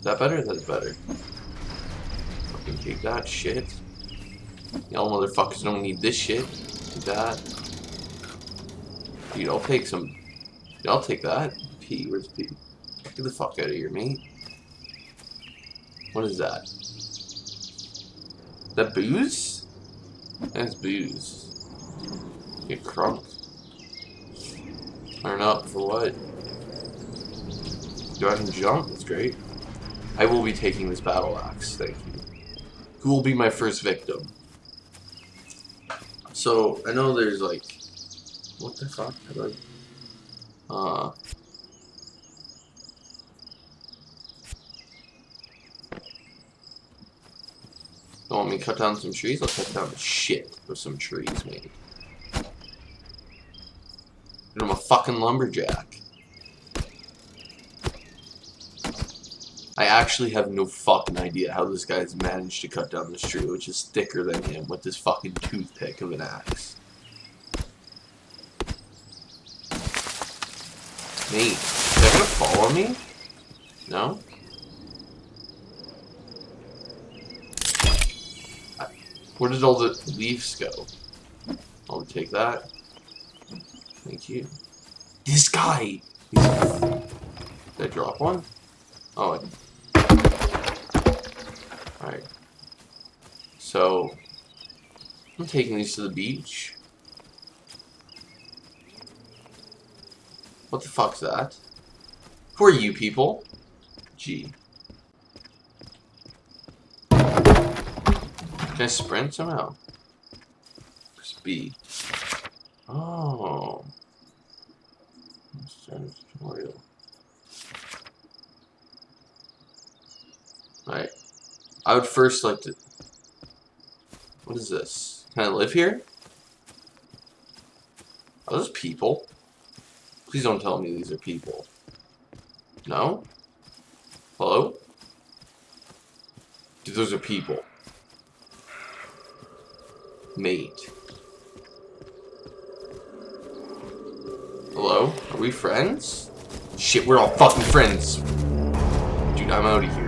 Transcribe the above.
that better? That's better. Fucking take that shit. Y'all motherfuckers don't need this shit. Take that. Dude, I'll take some. Dude, I'll take that. P, where's P? Get the fuck out of here, mate. What is that? That booze? That's booze. Get crunk. Turn up for what? Do I can jump? That's great. I will be taking this battle axe, thank you. Who will be my first victim? So, I know there's like... What the fuck? Don't want me to cut down some trees? I'll cut down the shit with some trees, mate. And I'm a fucking lumberjack. I actually have no fucking idea how this guy's managed to cut down this tree, which is thicker than him, with this fucking toothpick of an axe. Mate, is that gonna follow me? No? Where did all the leaves go? I'll take that. Thank you. This guy! Did I drop one? Oh, alright. So, I'm taking these to the beach. What the fuck's that? Who are you people? G. Can I sprint somehow? Speed. Oh. Start a tutorial. Alright. I would first like to... What is this? Can I live here? Are those people? Please don't tell me these are people. No? Hello? Dude, those are people. Mate. Hello? Are we friends? Shit, we're all fucking friends. Dude, I'm out of here.